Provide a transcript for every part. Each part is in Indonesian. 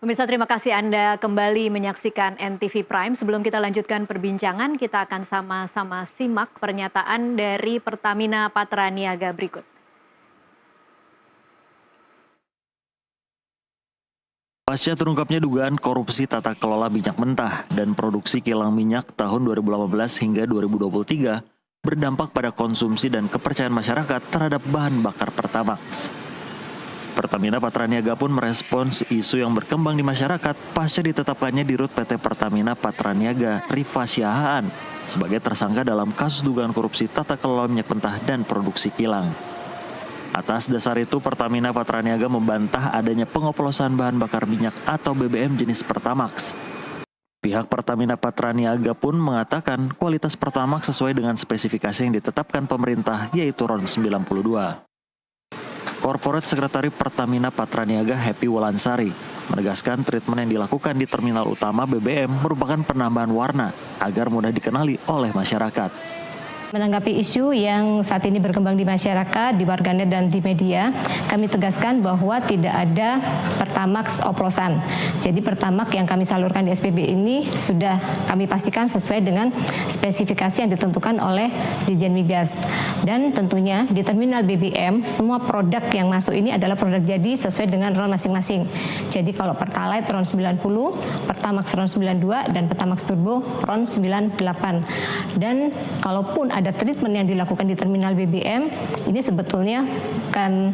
Pemirsa, terima kasih Anda kembali menyaksikan NTV Prime. Sebelum kita lanjutkan perbincangan, kita akan sama-sama simak pernyataan dari Pertamina Patraniaga berikut. Pasca terungkapnya dugaan korupsi tata kelola minyak mentah dan produksi kilang minyak tahun 2018 hingga 2023 berdampak pada konsumsi dan kepercayaan masyarakat terhadap bahan bakar Pertamax. Pertamina Patraniaga pun merespons isu yang berkembang di masyarakat pasca ditetapkannya Dirut PT Pertamina Patraniaga Rifa Siahaan sebagai tersangka dalam kasus dugaan korupsi tata kelola minyak mentah dan produksi kilang. Atas dasar itu, Pertamina Patraniaga membantah adanya pengoplosan bahan bakar minyak atau BBM jenis Pertamax. Pihak Pertamina Patraniaga pun mengatakan kualitas Pertamax sesuai dengan spesifikasi yang ditetapkan pemerintah, yaitu RON 92. Corporate Sekretari Pertamina Patraniaga Happy Wolansari menegaskan treatment yang dilakukan di terminal utama BBM merupakan penambahan warna agar mudah dikenali oleh masyarakat. Menanggapi isu yang saat ini berkembang di masyarakat, di warganet dan di media, kami tegaskan bahwa tidak ada Pertamax oplosan. Jadi Pertamax yang kami salurkan di SPB ini sudah kami pastikan sesuai dengan spesifikasi yang ditentukan oleh Ditjen Migas. Dan tentunya di terminal BBM, semua produk yang masuk ini adalah produk jadi sesuai dengan RON masing-masing. Jadi kalau Pertalite RON 90, Pertamax RON 92, dan Pertamax Turbo RON 98. Dan kalaupun ada treatment yang dilakukan di terminal BBM, ini sebetulnya bukan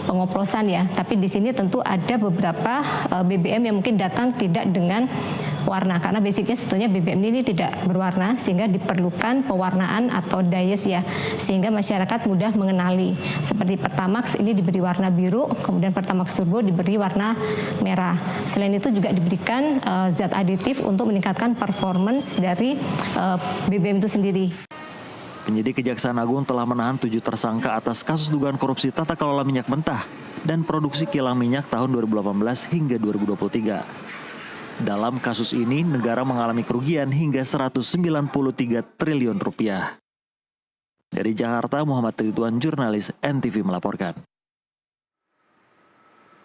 pengoplosan ya, tapi di sini tentu ada beberapa BBM yang mungkin datang tidak dengan warna, karena basicnya sebetulnya BBM ini tidak berwarna, sehingga diperlukan pewarnaan atau dayes ya, sehingga masyarakat mudah mengenali. Seperti Pertamax ini diberi warna biru, kemudian Pertamax Turbo diberi warna merah. Selain itu juga diberikan zat aditif untuk meningkatkan performance dari BBM itu sendiri. Penyidik Kejaksaan Agung telah menahan 7 tersangka atas kasus dugaan korupsi tata kelola minyak mentah dan produksi kilang minyak tahun 2018 hingga 2023. Dalam kasus ini, negara mengalami kerugian hingga 193 triliun rupiah. Dari Jakarta, Muhammad Ridwan, jurnalis NTV melaporkan.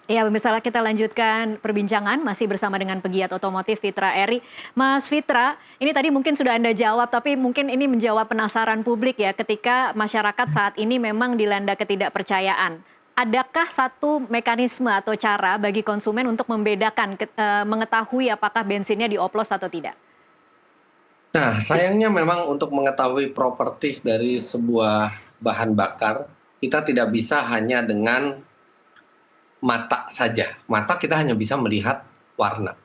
Ya, pemirsa, kita lanjutkan perbincangan masih bersama dengan pegiat otomotif Fitra Eri. Mas Fitra, ini tadi mungkin sudah Anda jawab, tapi mungkin ini menjawab penasaran publik ya, ketika masyarakat saat ini memang dilanda ketidakpercayaan. Adakah satu mekanisme atau cara bagi konsumen untuk membedakan, mengetahui apakah bensinnya dioplos atau tidak? Nah, sayangnya memang untuk mengetahui properties dari sebuah bahan bakar, kita tidak bisa hanya dengan mata saja. Mata kita hanya bisa melihat warna.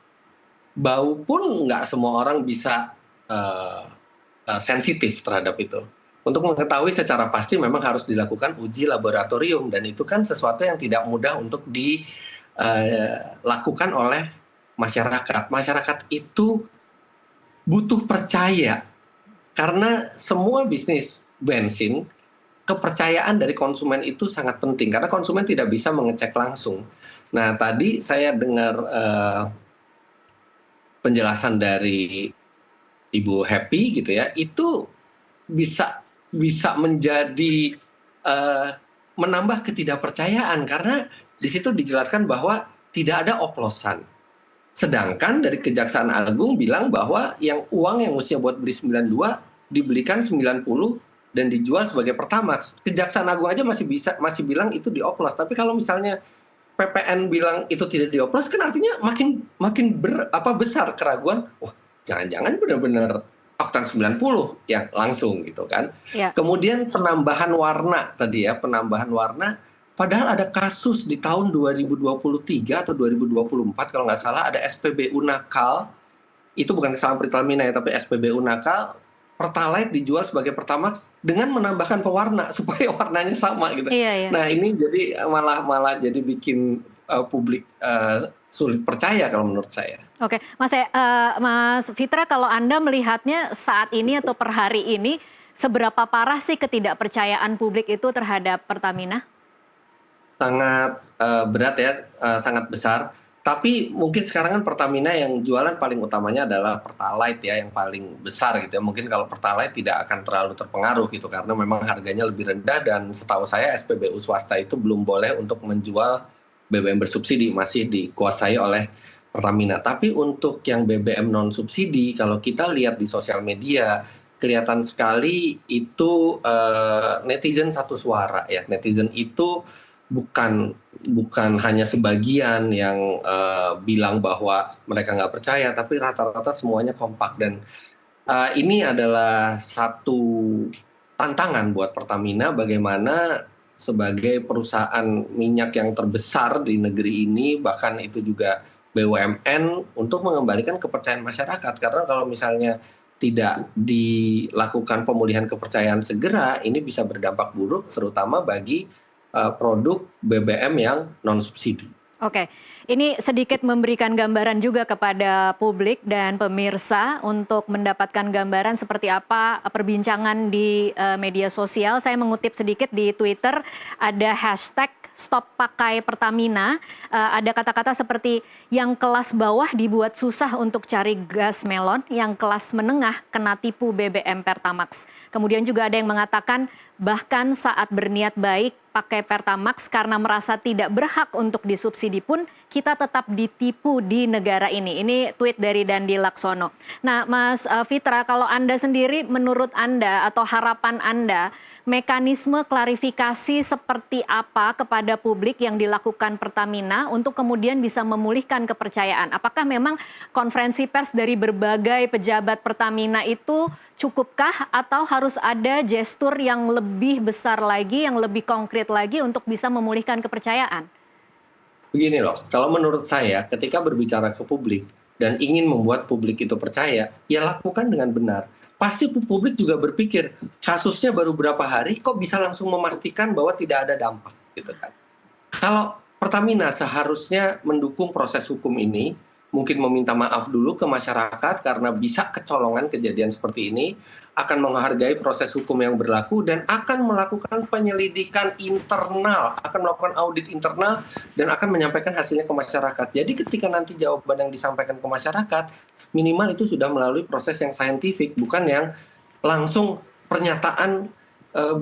Bau pun nggak semua orang bisa sensitif terhadap itu. Untuk mengetahui secara pasti memang harus dilakukan uji laboratorium, dan itu kan sesuatu yang tidak mudah untuk dilakukan oleh masyarakat. Masyarakat itu butuh percaya, karena semua bisnis bensin, kepercayaan dari konsumen itu sangat penting, karena konsumen tidak bisa mengecek langsung. Nah, tadi saya dengar penjelasan dari Ibu Happy gitu ya, itu bisa menjadi menambah ketidakpercayaan, karena di situ dijelaskan bahwa tidak ada oplosan. Sedangkan dari Kejaksaan Agung bilang bahwa yang uang yang mestinya buat beli 92 dibelikan 90 dan dijual sebagai Pertamax. Kejaksaan Agung aja masih bilang itu dioplos. Tapi kalau misalnya PPN bilang itu tidak dioplos, kan artinya makin besar keraguan. Wah, jangan-jangan benar-benar oktan 90 yang langsung gitu kan. Ya. Kemudian penambahan warna tadi ya, penambahan warna. Padahal ada kasus di tahun 2023 atau 2024 kalau nggak salah, ada SPBU nakal. Itu bukan kesalahan Pertamina ya, tapi SPBU nakal. Pertalite dijual sebagai Pertamax dengan menambahkan pewarna supaya warnanya sama gitu. Iya. Nah, ini jadi malah jadi bikin publik sulit percaya kalau menurut saya. Oke, Mas Fitra, kalau Anda melihatnya saat ini atau per hari ini, seberapa parah sih ketidakpercayaan publik itu terhadap Pertamina? Sangat berat ya, sangat besar. Tapi mungkin sekarang kan Pertamina yang jualan paling utamanya adalah Pertalite ya, yang paling besar gitu ya. Mungkin kalau Pertalite tidak akan terlalu terpengaruh gitu, karena memang harganya lebih rendah, dan setahu saya SPBU swasta itu belum boleh untuk menjual BBM bersubsidi, masih dikuasai oleh Pertamina. Tapi untuk yang BBM non subsidi, kalau kita lihat di sosial media, kelihatan sekali itu netizen satu suara ya. Netizen itu bukan bukan hanya sebagian yang bilang bahwa mereka nggak percaya, tapi rata-rata semuanya kompak. Dan ini adalah satu tantangan buat Pertamina bagaimana sebagai perusahaan minyak yang terbesar di negeri ini, bahkan itu juga BUMN, untuk mengembalikan kepercayaan masyarakat. Karena kalau misalnya tidak dilakukan pemulihan kepercayaan segera, ini bisa berdampak buruk terutama bagi produk BBM yang non subsidi. Oke, ini sedikit memberikan gambaran juga kepada publik dan pemirsa untuk mendapatkan gambaran seperti apa perbincangan di media sosial. Saya mengutip sedikit di Twitter, ada hashtag Stop Pakai Pertamina. Ada kata-kata seperti yang kelas bawah dibuat susah untuk cari gas melon, yang kelas menengah kena tipu BBM Pertamax. Kemudian juga ada yang mengatakan bahkan saat berniat baik pakai Pertamax karena merasa tidak berhak untuk disubsidi pun kita tetap ditipu di negara ini. Ini tweet dari Dandi Laksono. Nah, Mas Fitra, kalau Anda sendiri, menurut Anda atau harapan Anda, mekanisme klarifikasi seperti apa kepada publik yang dilakukan Pertamina untuk kemudian bisa memulihkan kepercayaan? Apakah memang konferensi pers dari berbagai pejabat Pertamina itu cukupkah atau harus ada gestur yang lebih besar lagi, yang lebih konkret lagi untuk bisa memulihkan kepercayaan? Begini loh, kalau menurut saya ketika berbicara ke publik dan ingin membuat publik itu percaya, ya lakukan dengan benar. Pasti publik juga berpikir, kasusnya baru berapa hari kok bisa langsung memastikan bahwa tidak ada dampak, gitu kan. Kalau Pertamina seharusnya mendukung proses hukum ini, mungkin meminta maaf dulu ke masyarakat karena bisa kecolongan kejadian seperti ini, akan menghargai proses hukum yang berlaku dan akan melakukan penyelidikan internal, akan melakukan audit internal dan akan menyampaikan hasilnya ke masyarakat. Jadi ketika nanti jawaban yang disampaikan ke masyarakat, minimal itu sudah melalui proses yang saintifik, bukan yang langsung pernyataan.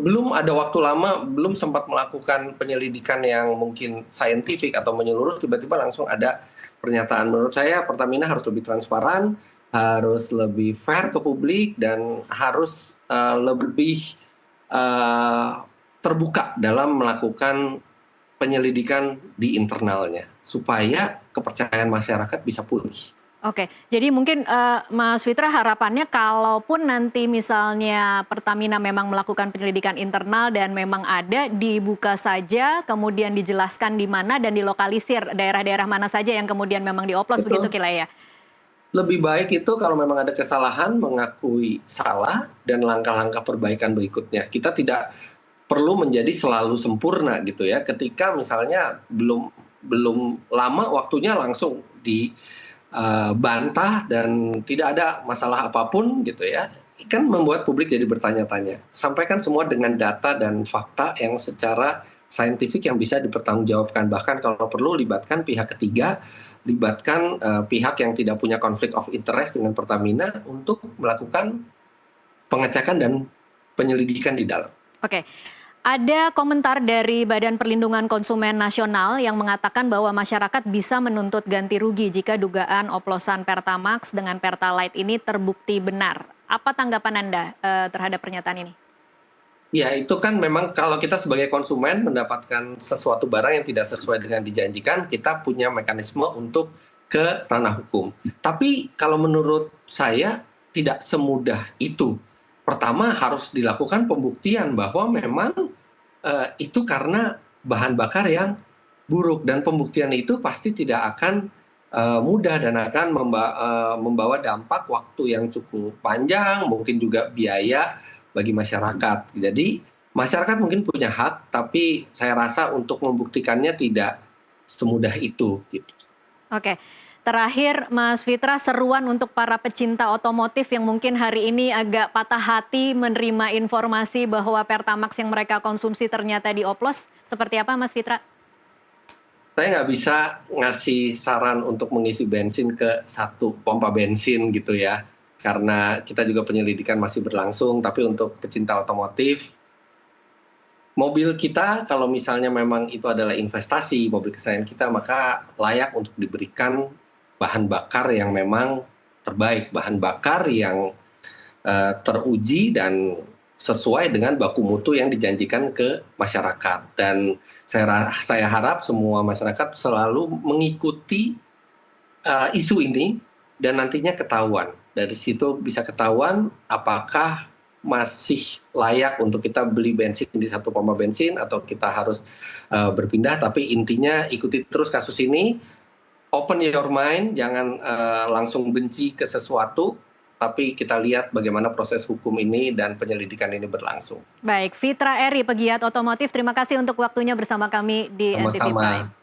Belum ada waktu lama, belum sempat melakukan penyelidikan yang mungkin saintifik atau menyeluruh, tiba-tiba langsung ada pernyataan. Menurut saya Pertamina harus lebih transparan, harus lebih fair ke publik, dan harus lebih terbuka dalam melakukan penyelidikan di internalnya, supaya kepercayaan masyarakat bisa pulih. Oke, jadi mungkin Mas Fitra harapannya kalaupun nanti misalnya Pertamina memang melakukan penyelidikan internal dan memang ada, dibuka saja, kemudian dijelaskan di mana dan dilokalisir daerah-daerah mana saja yang kemudian memang dioplos. Betul. Begitu Kila ya? Lebih baik itu kalau memang ada kesalahan, mengakui salah dan langkah-langkah perbaikan berikutnya. Kita tidak perlu menjadi selalu sempurna gitu ya. Ketika misalnya belum lama waktunya langsung dibantah dan tidak ada masalah apapun gitu ya, kan membuat publik jadi bertanya-tanya. Sampaikan semua dengan data dan fakta yang secara saintifik yang bisa dipertanggungjawabkan. Bahkan kalau perlu libatkan pihak ketiga, libatkan pihak yang tidak punya konflik of interest dengan Pertamina untuk melakukan pengecekan dan penyelidikan di dalam. Oke. Ada komentar dari Badan Perlindungan Konsumen Nasional yang mengatakan bahwa masyarakat bisa menuntut ganti rugi jika dugaan oplosan Pertamax dengan Pertalite ini terbukti benar. Apa tanggapan Anda terhadap pernyataan ini? Ya, itu kan memang kalau kita sebagai konsumen mendapatkan sesuatu barang yang tidak sesuai dengan dijanjikan, kita punya mekanisme untuk ke ranah hukum. Tapi kalau menurut saya tidak semudah itu. Pertama harus dilakukan pembuktian bahwa memang itu karena bahan bakar yang buruk, dan pembuktian itu pasti tidak akan mudah dan akan membawa dampak waktu yang cukup panjang, mungkin juga biaya bagi masyarakat. Jadi masyarakat mungkin punya hak, tapi saya rasa untuk membuktikannya tidak semudah itu. Gitu. Oke. Terakhir, Mas Fitra, seruan untuk para pecinta otomotif yang mungkin hari ini agak patah hati menerima informasi bahwa Pertamax yang mereka konsumsi ternyata dioplos. Seperti apa, Mas Fitra? Saya nggak bisa ngasih saran untuk mengisi bensin ke satu pompa bensin gitu ya. Karena kita juga penyelidikan masih berlangsung, tapi untuk pecinta otomotif, mobil kita kalau misalnya memang itu adalah investasi, mobil kesayangan kita, maka layak untuk diberikan bahan bakar yang memang terbaik, bahan bakar yang teruji dan sesuai dengan baku mutu yang dijanjikan ke masyarakat. Dan saya harap semua masyarakat selalu mengikuti isu ini dan nantinya ketahuan. Dari situ bisa ketahuan apakah masih layak untuk kita beli bensin di satu pompa bensin atau kita harus berpindah. Tapi intinya ikuti terus kasus ini, open your mind, jangan langsung benci ke sesuatu, tapi kita lihat bagaimana proses hukum ini dan penyelidikan ini berlangsung. Baik, Fitra Eri, pegiat otomotif, terima kasih untuk waktunya bersama kami di NTV Sama-sama. Prime.